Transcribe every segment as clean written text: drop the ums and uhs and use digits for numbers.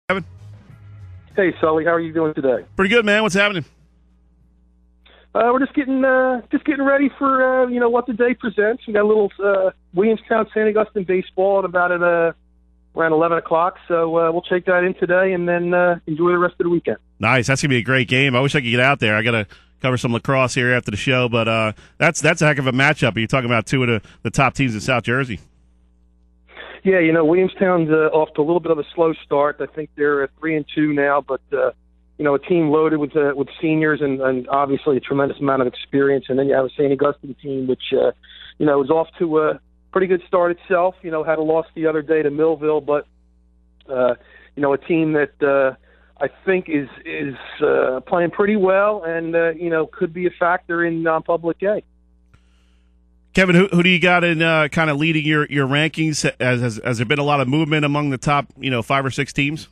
Kevin? Hey, Sully, how are you doing today? Pretty good, man. What's happening? We're just getting ready for what the day presents. We got a little Williamstown St. Augustine baseball at about around 11 o'clock. So we'll take that in today and then enjoy the rest of the weekend. Nice. That's gonna be a great game. I wish I could get out there. I gotta cover some lacrosse here after the show, but that's a heck of a matchup. You're talking about two of the top teams in South Jersey. Yeah, Williamstown's off to a little bit of a slow start. I think they're at 3-2 now, but a team loaded with seniors and obviously a tremendous amount of experience. And then you have a St. Augustine team, which is off to a pretty good start itself. Had a loss the other day to Millville, but a team that I think is playing pretty well and could be a factor in non-public A. Kevin, who do you got in kind of leading your rankings? Has there been a lot of movement among the top 5 or 6 teams?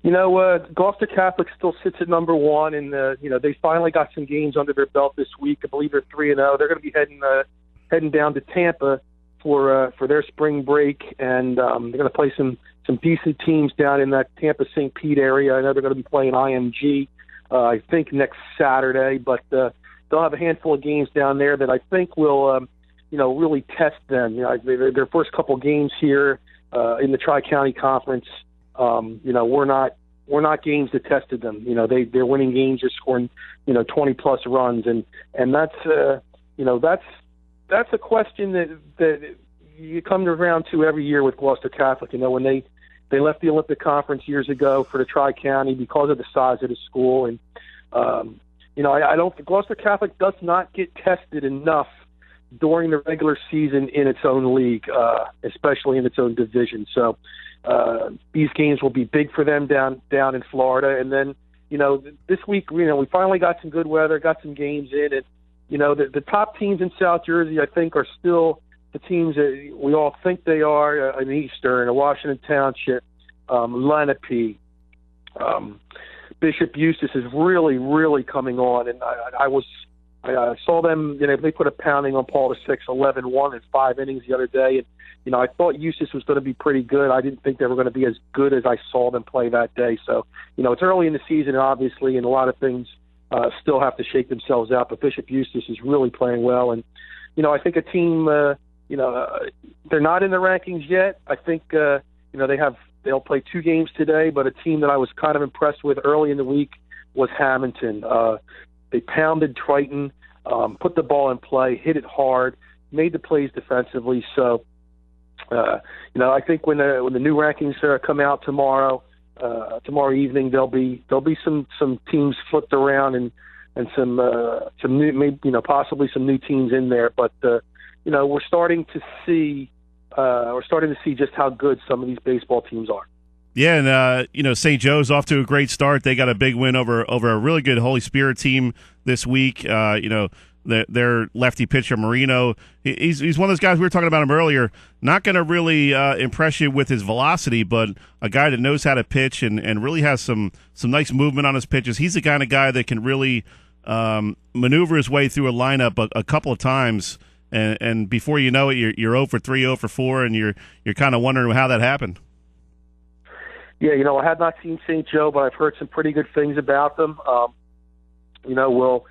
Gloucester Catholic still sits at number 1, and they finally got some games under their belt this week. I believe they're 3-0. They're going to be heading down to Tampa for their spring break, and they're going to play some decent teams down in that Tampa St. Pete area. I know they're going to be playing IMG, I think next Saturday, but they'll have a handful of games down there that I think will, really test them. Their first couple games here in the Tri-County Conference, we're not games that tested them. They're winning games, they're scoring, 20+ runs, and that's a question that you come around to every year with Gloucester Catholic. When they left the Olympic Conference years ago for the Tri-County because of the size of the school, and I don't think Gloucester Catholic does not get tested enough during the regular season in its own league, especially in its own division. So these games will be big for them down in Florida. And then, this week, we finally got some good weather, got some games in, and the top teams in South Jersey, I think, are still the teams that we all think they are in Eastern, Washington Township, Lenape. Bishop Eustace is really, really coming on, and I saw them. They put a pounding on Paul VI, 11-1 in 5 innings the other day, and I thought Eustace was going to be pretty good. I didn't think they were going to be as good as I saw them play that day. So, it's early in the season, obviously, and a lot of things still have to shake themselves out. But Bishop Eustace is really playing well, and I think a team. They're not in the rankings yet. I think they'll play 2 games today, but a team that I was kind of impressed with early in the week was Hamilton. They pounded Triton, put the ball in play, hit it hard, made the plays defensively. So, I think when the new rankings come out tomorrow evening, there'll be some teams flipped around and some new, maybe possibly some new teams in there. But we're starting to see just how good some of these baseball teams are. Yeah, and St. Joe's off to a great start. They got a big win over a really good Holy Spirit team this week. Their lefty pitcher Marino, he's one of those guys, we were talking about him earlier, not going to really impress you with his velocity, but a guy that knows how to pitch and really has some nice movement on his pitches. He's the kind of guy that can really maneuver his way through a lineup a couple of times. And before you know it, you're 0 for 3, 0 for 4, and you're kind of wondering how that happened. Yeah, I have not seen St. Joe, but I've heard some pretty good things about them. We'll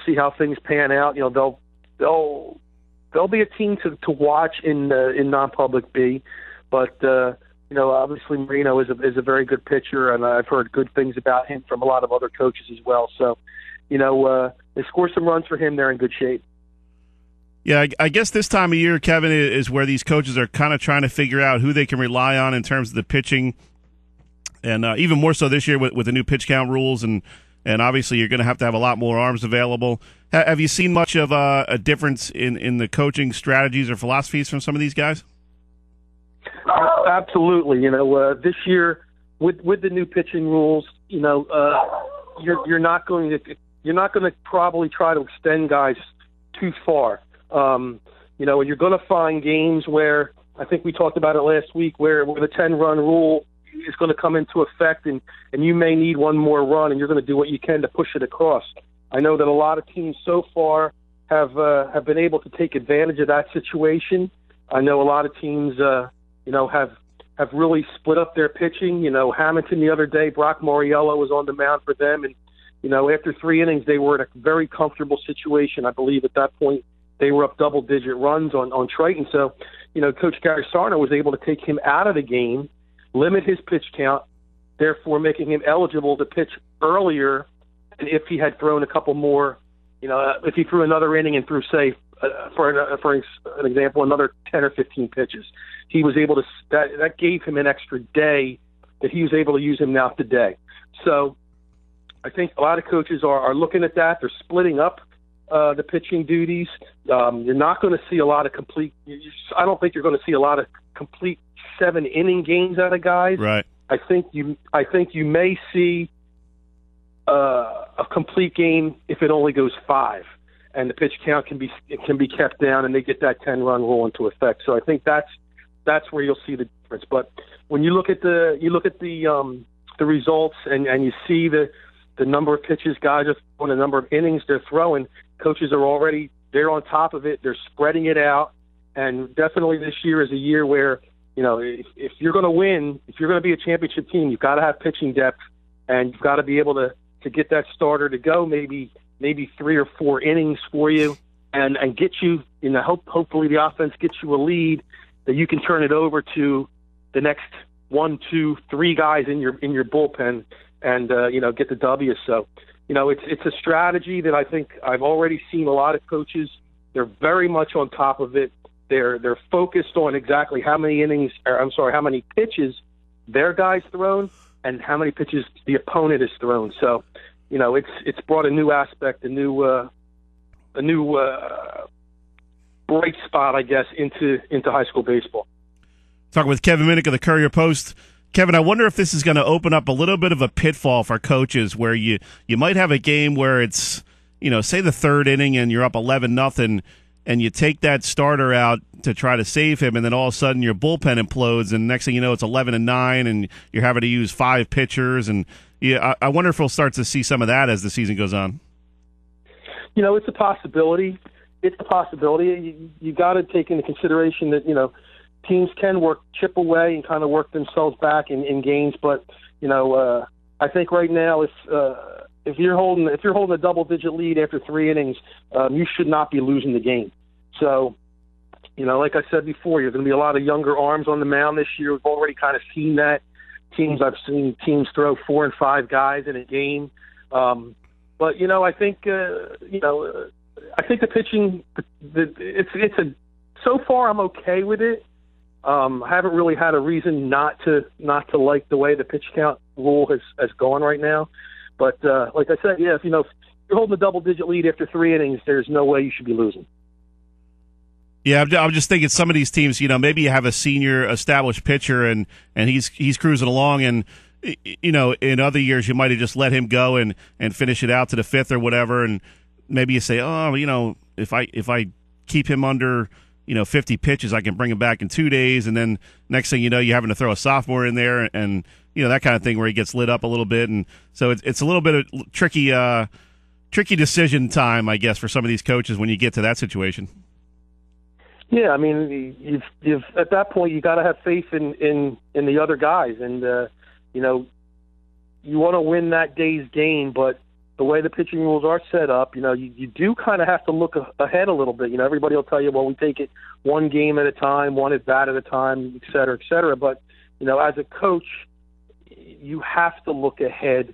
see how things pan out. They'll be a team to watch in non-public B, but obviously Marino is a very good pitcher, and I've heard good things about him from a lot of other coaches as well. So, they score some runs for him. They're in good shape. Yeah, I guess this time of year, Kevin, is where these coaches are kind of trying to figure out who they can rely on in terms of the pitching, and even more so this year with the new pitch count rules, and obviously you're going to have a lot more arms available. Have you seen much of a difference in the coaching strategies or philosophies from some of these guys? Absolutely. This year with the new pitching rules, you're not going to probably try to extend guys too far. You're going to find games where, I think we talked about it last week, where the 10-run rule is going to come into effect, and you may need one more run, and you're going to do what you can to push it across. I know that a lot of teams so far have been able to take advantage of that situation. I know a lot of teams, have have really split up their pitching. Hamilton the other day, Brock Moriello was on the mound for them, and after 3 innings, they were in a very comfortable situation. I believe at that point they were up double-digit runs on Triton. So, Coach Gary Sarno was able to take him out of the game, limit his pitch count, therefore making him eligible to pitch earlier. And if he had thrown a couple more, if he threw another inning and threw, say, for an example, another 10 or 15 pitches, he was able to. That gave him an extra day that he was able to use him now today. So I think a lot of coaches are looking at that. They're splitting up the pitching duties. You're not going to see a lot of complete. I don't think you're going to see a lot of complete 7-inning games out of guys. Right. I think you may see a complete game if it only goes 5, and the pitch count can be kept down, and they get that 10-run rule into effect. So I think that's where you'll see the difference. But when you look at the results and you see the number of pitches guys are throwing, the number of innings they're throwing, coaches are they're on top of it. They're spreading it out, and definitely this year is a year where if you're going to win, if you're going to be a championship team, you've got to have pitching depth, and you've got to be able to get that starter to go maybe 3 or 4 innings for you, and get you, hopefully the offense gets you a lead that you can turn it over to the next 1, 2, 3 guys in your bullpen and get the W. So it's a strategy that I think I've already seen a lot of coaches. They're very much on top of it. They're focused on exactly how many pitches their guy's thrown and how many pitches the opponent has thrown. So, it's brought a new aspect, a new bright spot, I guess, into high school baseball. Talking with Kevin Minnick of the Courier-Post. Kevin, I wonder if this is going to open up a little bit of a pitfall for coaches where you might have a game where it's, say the 3rd inning and you're up 11-0, and you take that starter out to try to save him, and then all of a sudden your bullpen implodes, and next thing you know it's 11-9, and you're having to use 5 pitchers, and I wonder if we'll start to see some of that as the season goes on. It's a possibility. You got to take into consideration that teams can chip away and kind of work themselves back in games, but I think right now if you're holding a double-digit lead after 3 innings, you should not be losing the game. So, like I said before, you're going to be a lot of younger arms on the mound this year. We've already kind of seen that. I've seen teams throw 4 and 5 guys in a game. But I think the pitching, so far I'm okay with it. I haven't really had a reason not to like the way the pitch count rule has gone right now. But like I said, if you're holding a double-digit lead after 3 innings, there's no way you should be losing. Yeah, I'm just thinking some of these teams, maybe you have a senior established pitcher and he's cruising along, and in other years you might have just let him go and finish it out to the 5th or whatever, and maybe you say, if I keep him under 50 pitches, I can bring him back in 2 days, and then next thing you know, you're having to throw a sophomore in there, and that kind of thing where he gets lit up a little bit, and so it's a little bit of tricky decision time, I guess, for some of these coaches when you get to that situation. Yeah, I mean, you've at that point you got to have faith in the other guys, and you want to win that day's game, but the way the pitching rules are set up, you do kind of have to look ahead a little bit. Everybody will tell you, well, we take it 1 game at a time, 1 at bat at a time, et cetera, et cetera. But as a coach, you have to look ahead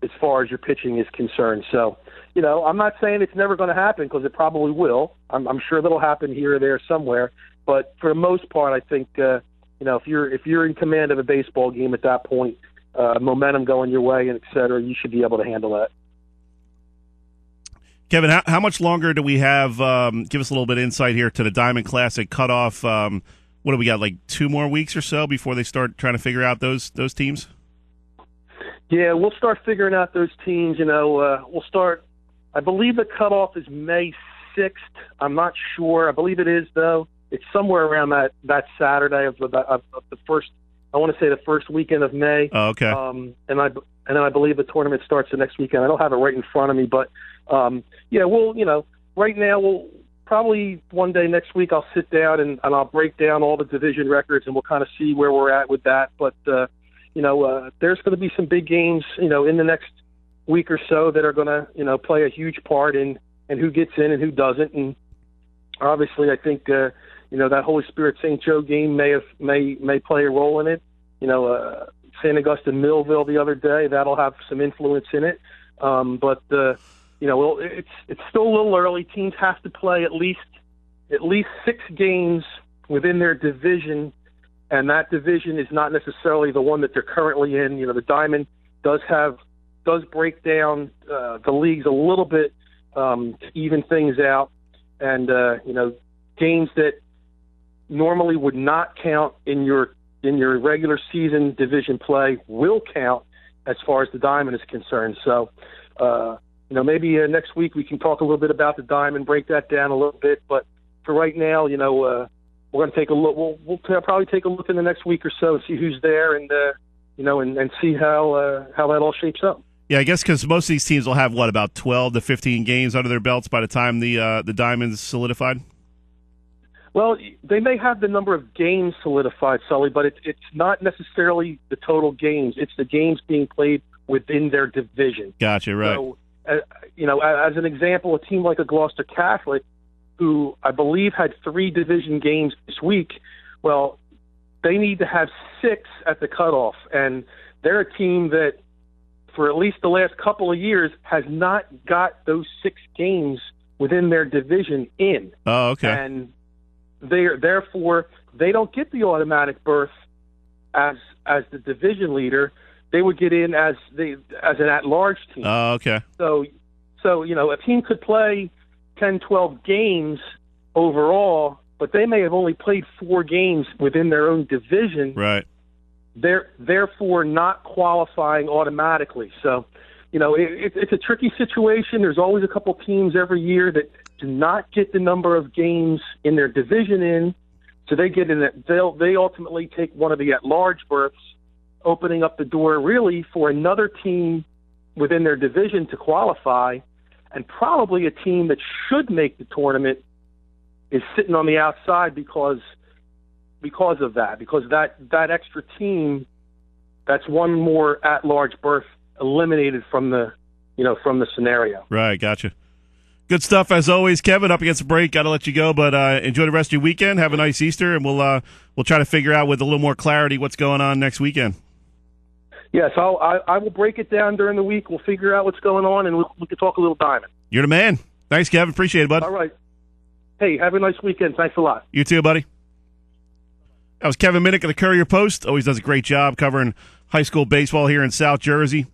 as far as your pitching is concerned. So, I'm not saying it's never going to happen, because it probably will. I'm sure that'll happen here or there somewhere. But for the most part, I think, if you're in command of a baseball game at that point, momentum going your way and et cetera, you should be able to handle that. Kevin, how much longer do we have? Give us a little bit of insight here to the Diamond Classic cutoff. What do we got, like 2 more weeks or so before they start trying to figure out those teams? Yeah, we'll start figuring out those teams. We'll start. I believe the cutoff is May 6th. I'm not sure. I believe it is, though. It's somewhere around that Saturday of the first. I want to say the first weekend of May. Oh, okay. And then I believe the tournament starts the next weekend. I don't have it right in front of me, but we'll right now we'll probably one day next week I'll sit down and I'll break down all the division records, and we'll kind of see where we're at with that. But there's going to be some big games, in the next week or so that are going to, play a huge part in who gets in and who doesn't. And obviously, I think that Holy Spirit St. Joe game may play a role in it. St. Augustine Millville the other day, that'll have some influence in it. But it's still a little early. Teams have to play at least 6 games within their division, and that division is not necessarily the one that they're currently in. The Diamond does break down the leagues a little bit to even things out, and games that normally would not count in your regular season division play will count as far as the Diamond is concerned. So, maybe next week we can talk a little bit about the Diamond, break that down a little bit. But for right now, we're going to take a look. We'll probably take a look in the next week or so and see who's there, and and see how that all shapes up. Yeah, I guess because most of these teams will have about 12 to 15 games under their belts by the time the Diamond's solidified. Well, they may have the number of games solidified, Sully, but it's not necessarily the total games. It's the games being played within their division. Gotcha, right. So, as an example, a team like a Gloucester Catholic, who I believe had 3 division games this week, well, they need to have 6 at the cutoff. And they're a team that, for at least the last couple of years, has not got those 6 games within their division in. Oh, okay. And therefore, they don't get the automatic berth as the division leader. They would get in as an at-large team. Oh, okay. So a team could play 10, 12 games overall, but they may have only played 4 games within their own division. Right. They're therefore not qualifying automatically. So, it's a tricky situation. There's always a couple teams every year that do not get the number of games in their division in, so they get in it. They ultimately take one of the at-large berths, opening up the door really for another team within their division to qualify, and probably a team that should make the tournament is sitting on the outside because of that. Because that extra team, that's one more at-large berth eliminated from the scenario. Right, gotcha. Good stuff as always, Kevin. Up against the break, got to let you go, but enjoy the rest of your weekend. Have a nice Easter, and we'll try to figure out with a little more clarity what's going on next weekend. Yes, I will break it down during the week. We'll figure out what's going on, and we can talk a little Diamond. You're the man. Thanks, Kevin. Appreciate it, bud. All right. Hey, have a nice weekend. Thanks a lot. You too, buddy. That was Kevin Minnick of the Courier-Post. Always does a great job covering high school baseball here in South Jersey.